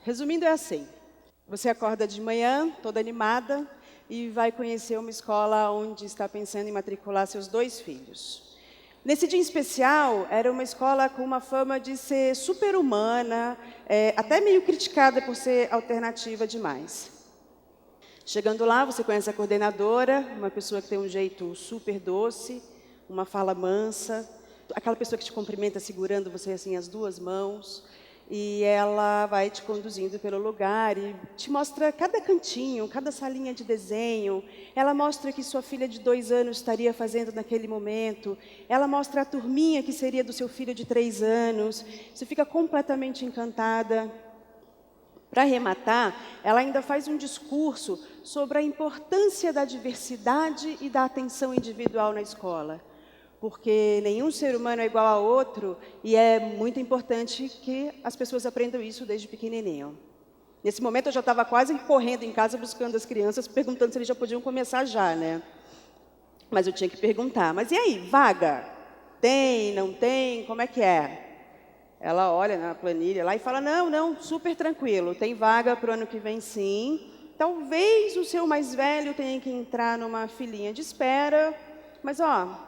Resumindo, é assim. Você acorda de manhã, toda animada, e vai conhecer uma escola onde está pensando em matricular seus 2 filhos. Nesse dia em especial, era uma escola com uma fama de ser super-humana, até meio criticada por ser alternativa demais. Chegando lá, você conhece a coordenadora, uma pessoa que tem um jeito super doce, uma fala mansa, aquela pessoa que te cumprimenta segurando você assim as 2 mãos, e ela vai te conduzindo pelo lugar e te mostra cada cantinho, cada salinha de desenho. Ela mostra o que sua filha de 2 anos estaria fazendo naquele momento. Ela mostra a turminha que seria do seu filho de 3 anos. Você fica completamente encantada. Para arrematar, ela ainda faz um discurso sobre a importância da diversidade e da atenção individual na escola. Porque nenhum ser humano é igual a outro e é muito importante que as pessoas aprendam isso desde pequenininho. Nesse momento eu já estava quase correndo em casa buscando as crianças, perguntando se eles já podiam começar já, né? Mas eu tinha que perguntar, mas e aí, vaga? Tem, não tem, como é que é? Ela olha na planilha lá e fala, não, super tranquilo, tem vaga para o ano que vem sim. Talvez o seu mais velho tenha que entrar numa filinha de espera, mas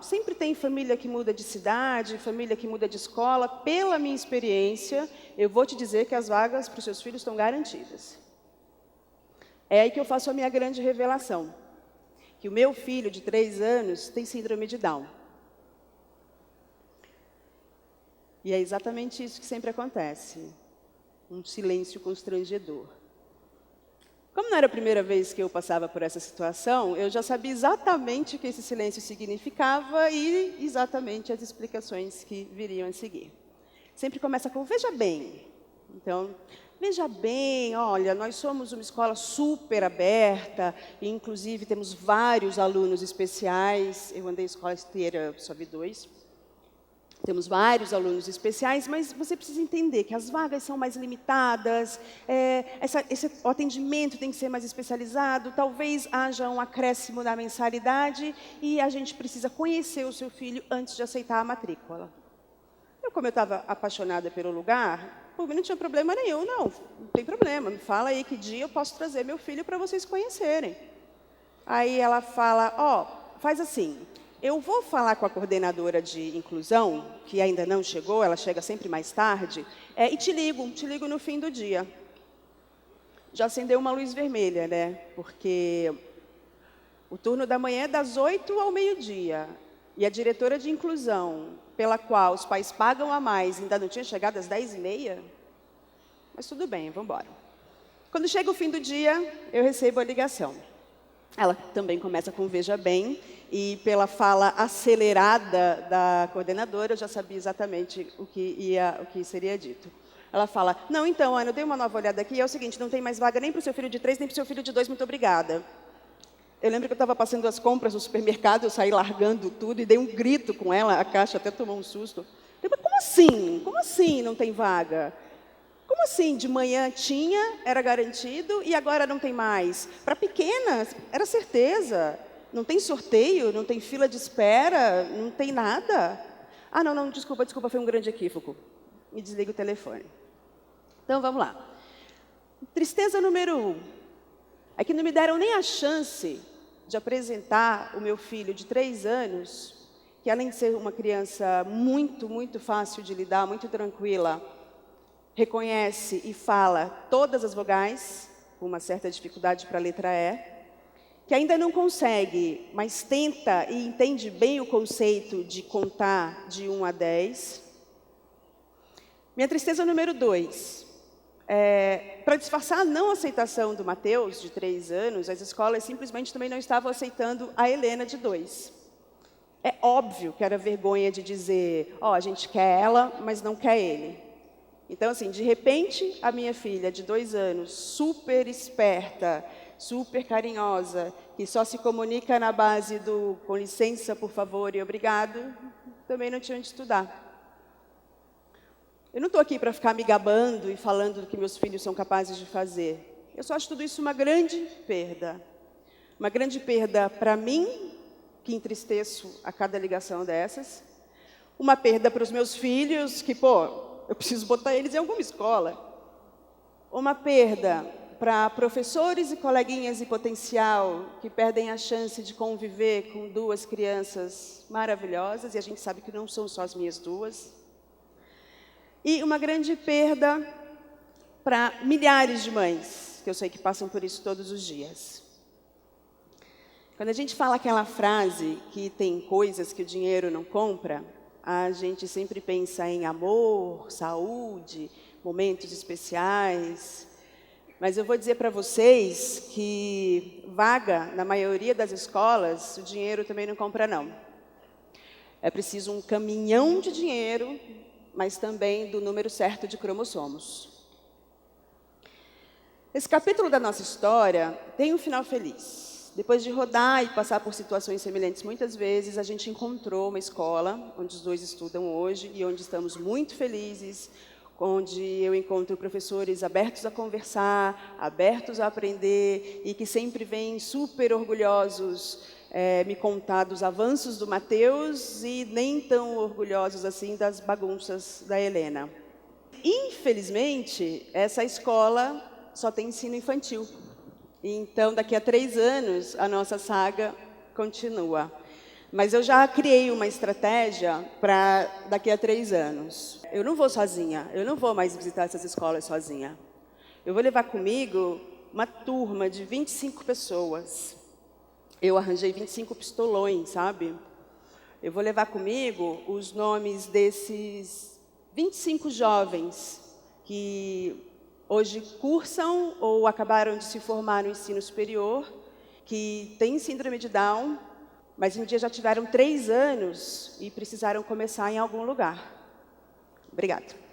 sempre tem família que muda de cidade, família que muda de escola. Pela minha experiência, eu vou te dizer que as vagas para os seus filhos estão garantidas. É aí que eu faço a minha grande revelação, que o meu filho de 3 anos tem síndrome de Down. E é exatamente isso que sempre acontece, um silêncio constrangedor. Como não era a primeira vez que eu passava por essa situação, eu já sabia exatamente o que esse silêncio significava e exatamente as explicações que viriam a seguir. Sempre começa com, veja bem. Então, veja bem, olha, nós somos uma escola super aberta, e inclusive temos vários alunos especiais. Eu andei a escola inteira, só vi 2. Temos vários alunos especiais, mas você precisa entender que as vagas são mais limitadas, o atendimento tem que ser mais especializado, talvez haja um acréscimo na mensalidade e a gente precisa conhecer o seu filho antes de aceitar a matrícula. Como eu estava apaixonada pelo lugar, por mim não tinha problema nenhum, não tem problema, me fala aí que dia eu posso trazer meu filho para vocês conhecerem. Aí ela fala, faz assim, eu vou falar com a coordenadora de inclusão, que ainda não chegou, ela chega sempre mais tarde, e te ligo no fim do dia. Já acendeu uma luz vermelha, né? Porque o turno da manhã é das 8 ao meio-dia. E a diretora de inclusão, pela qual os pais pagam a mais, ainda não tinha chegado às 10h30? Mas tudo bem, vamos embora. Quando chega o fim do dia, eu recebo a ligação. Ela também começa com veja bem, e pela fala acelerada da coordenadora, eu já sabia exatamente o que seria dito. Ela fala, não, então, Ana, eu dei uma nova olhada aqui, é o seguinte, não tem mais vaga nem para o seu filho de 3, nem para o seu filho de 2, muito obrigada. Eu lembro que eu estava passando as compras no supermercado, eu saí largando tudo e dei um grito com ela, a caixa até tomou um susto. Eu falei, como assim? Como assim não tem vaga? Como assim? De manhã tinha, era garantido, e agora não tem mais? Para pequenas, era certeza. Não tem sorteio, não tem fila de espera, não tem nada. Não, desculpa, foi um grande equívoco. E desliga o telefone. Então, vamos lá. Tristeza número 1. É que não me deram nem a chance de apresentar o meu filho de 3 anos, que além de ser uma criança muito, muito fácil de lidar, muito tranquila, reconhece e fala todas as vogais, com uma certa dificuldade para a letra E, que ainda não consegue, mas tenta e entende bem o conceito de contar de 1 a 10. Minha tristeza número 2. Para disfarçar a não aceitação do Mateus, de 3 anos, as escolas simplesmente também não estavam aceitando a Helena, de 2. É óbvio que era vergonha de dizer, a gente quer ela, mas não quer ele. Então, assim, de repente, a minha filha de 2 anos, super esperta, super carinhosa, que só se comunica na base do com licença, por favor e obrigado, também não tinha onde estudar. Eu não estou aqui para ficar me gabando e falando do que meus filhos são capazes de fazer. Eu só acho tudo isso uma grande perda. Uma grande perda para mim, que entristeço a cada ligação dessas. Uma perda para os meus filhos, que, eu preciso botar eles em alguma escola. uma perda para professores e coleguinhas em potencial que perdem a chance de conviver com duas crianças maravilhosas, e a gente sabe que não são só as minhas duas. E uma grande perda para milhares de mães, que eu sei que passam por isso todos os dias. Quando a gente fala aquela frase que tem coisas que o dinheiro não compra, a gente sempre pensa em amor, saúde, momentos especiais. Mas eu vou dizer para vocês que vaga, na maioria das escolas, o dinheiro também não compra, não. É preciso um caminhão de dinheiro, mas também do número certo de cromossomos. Esse capítulo da nossa história tem um final feliz. Depois de rodar e passar por situações semelhantes muitas vezes, a gente encontrou uma escola onde os dois estudam hoje e onde estamos muito felizes, onde eu encontro professores abertos a conversar, abertos a aprender e que sempre vêm super orgulhosos me contar dos avanços do Mateus e nem tão orgulhosos assim das bagunças da Helena. Infelizmente, essa escola só tem ensino infantil. Então, daqui a 3 anos, a nossa saga continua. Mas eu já criei uma estratégia para daqui a 3 anos. Eu não vou sozinha, eu não vou mais visitar essas escolas sozinha. Eu vou levar comigo uma turma de 25 pessoas. Eu arranjei 25 pistolões, sabe? Eu vou levar comigo os nomes desses 25 jovens que hoje cursam ou acabaram de se formar no ensino superior, que têm síndrome de Down, mas um dia já tiveram 3 anos e precisaram começar em algum lugar. Obrigada.